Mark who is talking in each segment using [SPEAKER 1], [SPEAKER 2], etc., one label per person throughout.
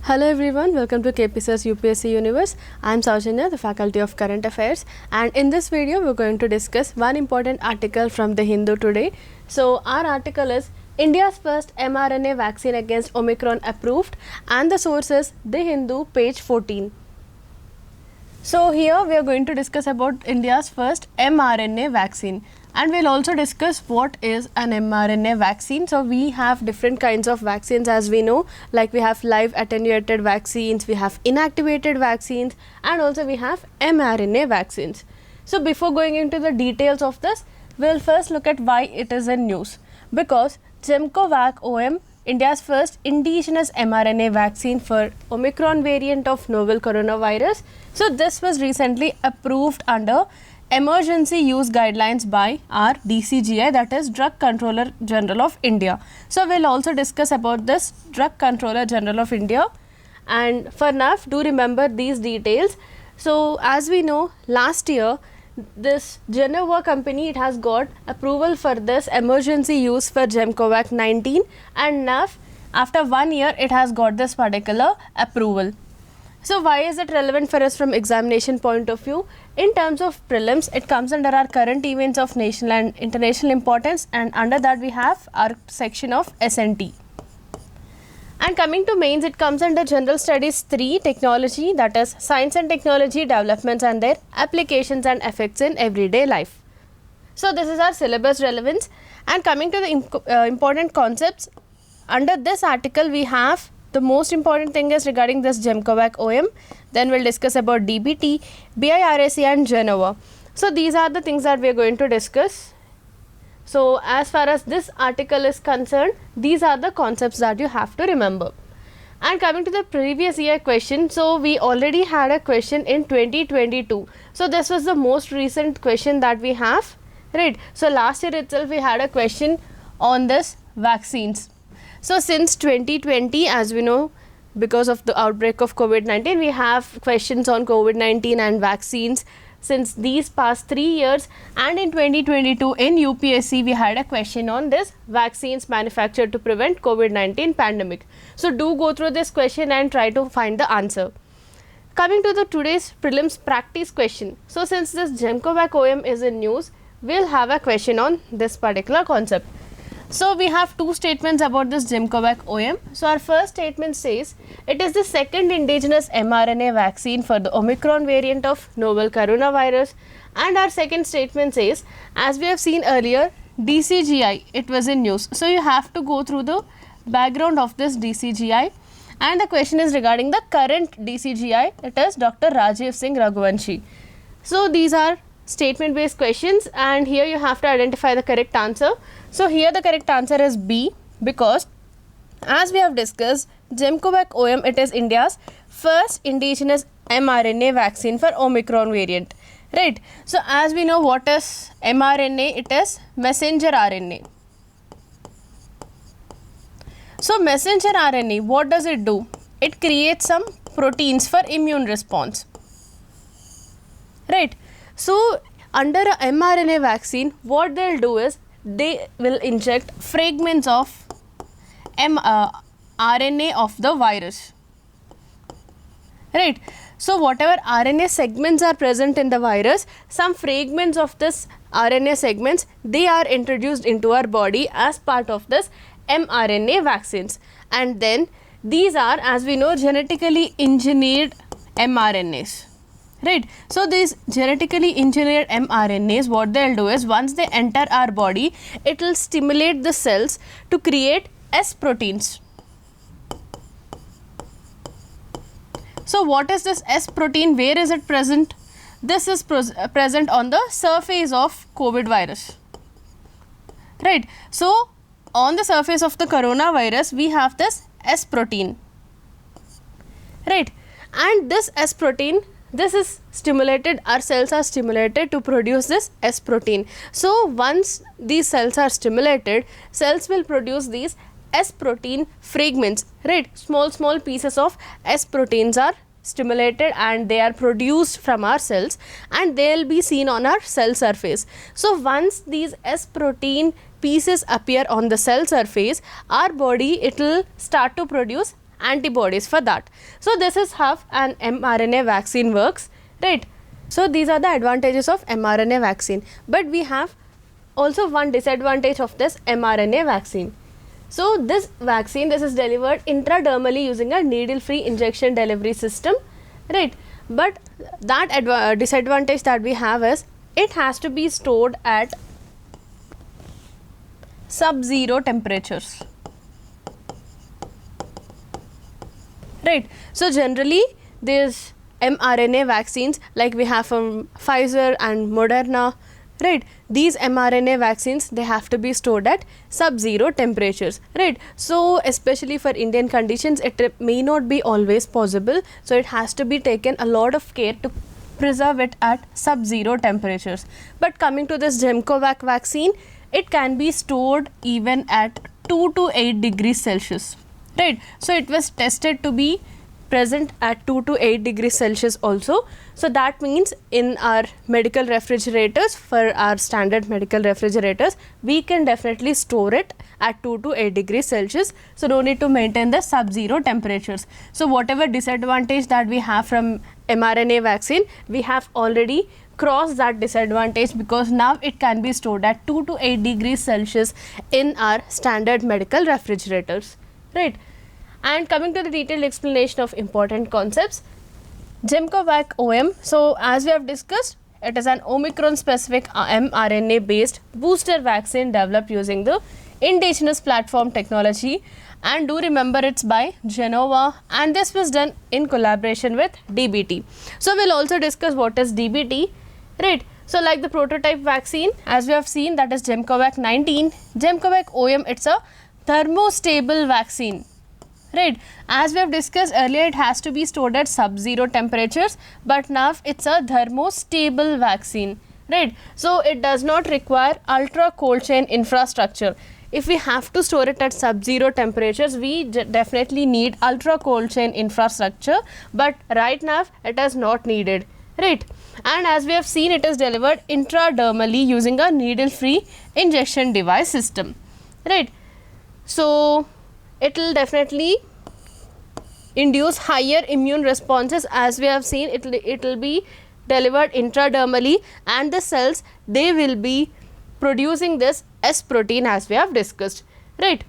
[SPEAKER 1] Hello everyone, welcome to Sir UPSC Universe. I am Sowjanya, the Faculty of Current Affairs, and in this video we are going to discuss one important article from the Hindu today. So our article is India's first mRNA vaccine against Omicron approved, and the source is The Hindu, page 14. So here we are going to discuss about India's first mRNA vaccine, and we'll also discuss what is an mRNA vaccine. So we have different kinds of vaccines, as we know, like we have live attenuated vaccines, we have inactivated vaccines, and also we have mRNA vaccines. So before going into the details of this, we'll first look at why it is in news. Because Gemcovac OM, India's first indigenous mRNA vaccine for Omicron variant of novel coronavirus. So this was recently approved under emergency use guidelines by our DCGI, that is Drug Controller General of India. So we'll also discuss about this Drug Controller General of India, and for now do remember these details. So as we know, last year this Genova company, it has got approval for this emergency use for Gemcovac 19, and now after 1 year it has got this particular approval. So why is it relevant for us from examination point of view? In terms of prelims, it comes under our current events of national and international importance, and under that we have our section of SNT. And coming to mains, it comes under General Studies 3, Technology, that is Science and Technology Developments and their applications and effects in everyday life. So this is our syllabus relevance. And coming to the important concepts, under this article we have the most important thing is regarding this Gemcovac OM. Then we'll discuss about DBT, BIRAC and Genova. So these are the things that we are going to discuss. So as far as this article is concerned, these are the concepts that you have to remember. And coming to the previous year question, so we already had a question in 2022. So this was the most recent question that we have, right? So last year itself we had a question on this vaccines. So since 2020, as we know, because of the outbreak of COVID-19, we have questions on COVID-19 and vaccines since these past 3 years, and in 2022 in UPSC we had a question on this vaccines manufactured to prevent COVID-19 pandemic. So do go through this question and try to find the answer. Coming to the today's prelims practice question. So since this Gemcovac OM is in news, we'll have a question on this particular concept. So we have two statements about this Gemcovac OM. So our first statement says it is the second indigenous mRNA vaccine for the Omicron variant of novel coronavirus, and our second statement says, as we have seen earlier, DCGI, it was in news. So you have to go through the background of this DCGI, and the question is regarding the current DCGI, it is Dr. Rajiv Singh Raghuvanshi. So these are statement based questions, and here you have to identify the correct answer. So here the correct answer is B, because as we have discussed, Gemcovac OM, it is India's first indigenous mRNA vaccine for Omicron variant, right? So as we know, what is mRNA? It is messenger RNA. So messenger RNA, what does it do? It creates some proteins for immune response, right? So under a mRNA vaccine, what they'll do is they will inject fragments of RNA of the virus, right? So whatever RNA segments are present in the virus, some fragments of this RNA segments, they are introduced into our body as part of this mRNA vaccines, and then these are, as we know, genetically engineered mRNAs. Right. So these genetically engineered mRNAs, what they'll do is once they enter our body, it will stimulate the cells to create S proteins. So what is this S protein? Where is it present? This is present on the surface of COVID virus. Right. So on the surface of the coronavirus, we have this S protein. Right. And this S protein, this is stimulated, our cells are stimulated to produce this S protein. So once these cells are stimulated, cells will produce these S protein fragments, right? Small pieces of S proteins are stimulated and they are produced from our cells, and they will be seen on our cell surface. So once these S protein pieces appear on the cell surface, our body, it will start to produce antibodies for that. So this is how an mRNA vaccine works, right? So these are the advantages of mRNA vaccine, but we have also one disadvantage of this mRNA vaccine. So this vaccine, this is delivered intradermally using a needle-free injection delivery system, right? But that disadvantage that we have is it has to be stored at sub-zero temperatures, right? So generally these mRNA vaccines like we have from Pfizer and Moderna, right, these mRNA vaccines, they have to be stored at sub-zero temperatures, right? So especially for Indian conditions it may not be always possible, so it has to be taken a lot of care to preserve it at sub-zero temperatures. But coming to this Gemcovac vaccine, it can be stored even at 2 to 8 degrees Celsius, right? So it was tested to be present at 2 to 8 degrees Celsius also. So that means in our medical refrigerators, for our standard medical refrigerators, we can definitely store it at 2 to 8 degrees Celsius. So no need to maintain the sub-zero temperatures. So whatever disadvantage that we have from mRNA vaccine, we have already crossed that disadvantage, because now it can be stored at 2 to 8 degrees Celsius in our standard medical refrigerators, right? And coming to the detailed explanation of important concepts, Gemcovac OM, so as we have discussed, it is an Omicron specific mRNA based booster vaccine developed using the indigenous platform technology, and do remember it's by Genova, and this was done in collaboration with DBT. So we'll also discuss what is DBT, right? So like the prototype vaccine, as we have seen, that is Gemcovac 19, Gemcovac OM, it's a thermostable vaccine, right? As we have discussed earlier, it has to be stored at sub-zero temperatures, but now it's a thermostable vaccine, right? So it does not require ultra cold chain infrastructure. If we have to store it at sub-zero temperatures, we definitely need ultra cold chain infrastructure, but right now it is not needed, right? And as we have seen, it is delivered intradermally using a needle-free injection device system, right? So it will definitely induce higher immune responses. As we have seen, it will be delivered intradermally, and the cells, they will be producing this S protein as we have discussed, right?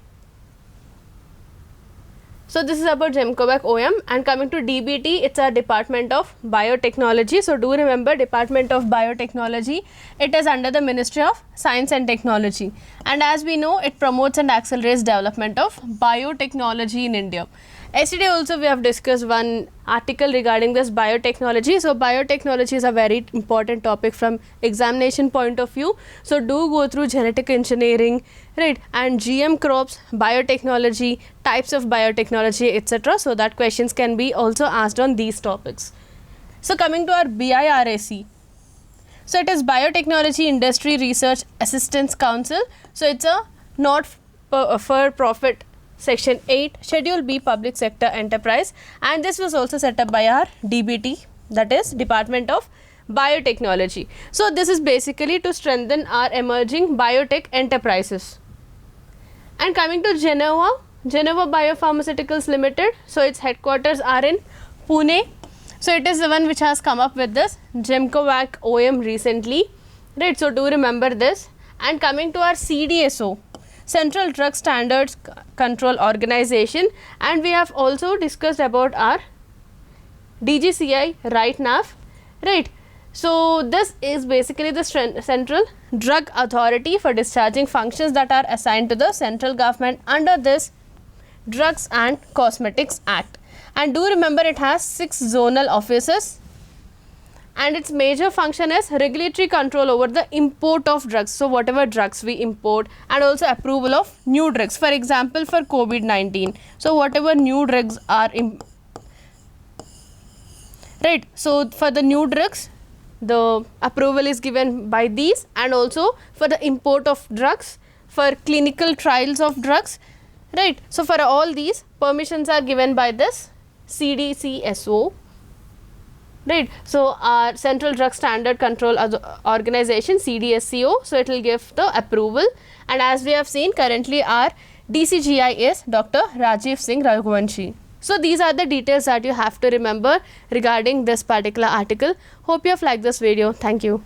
[SPEAKER 1] So this is about Gemcovac OM. And coming to DBT, it's a Department of Biotechnology. So do remember, Department of Biotechnology, it is under the Ministry of Science and Technology, and as we know, it promotes and accelerates development of biotechnology in India. Yesterday also we have discussed one article regarding this biotechnology. So biotechnology is a very important topic from examination point of view. So do go through genetic engineering, right, and GM crops, biotechnology, types of biotechnology, etc. So that questions can be also asked on these topics. So coming to our BIRAC. So it is Biotechnology Industry Research Assistance Council. So it's a not for profit Section 8 Schedule B public sector enterprise, and this was also set up by our DBT, that is Department of Biotechnology. So this is basically to strengthen our emerging biotech enterprises. And coming to Genova Biopharmaceuticals Limited, so its headquarters are in Pune. So it is the one which has come up with this Gemcovac OM recently, right? So do remember this. And coming to our CDSO, Central Drug Standards Control Organization, and we have also discussed about our DGCI right now, right? So this is basically the Central Drug Authority for discharging functions that are assigned to the central government under this Drugs and Cosmetics Act. And do remember, it has 6 zonal offices, and its major function is regulatory control over the import of drugs. So whatever drugs we import, and also approval of new drugs. For example, for COVID-19, so whatever new drugs are right, so for the new drugs, the approval is given by these, and also for the import of drugs, for clinical trials of drugs, right? So for all these, permissions are given by this CDCSO, right? So our Central Drug Standard Control Organization, CDSCO, so it will give the approval. And as we have seen, currently our DCGI is Dr. Rajiv Singh Raghuvanshi, So these are the details that you have to remember regarding this particular article. Hope you have liked this video. Thank you.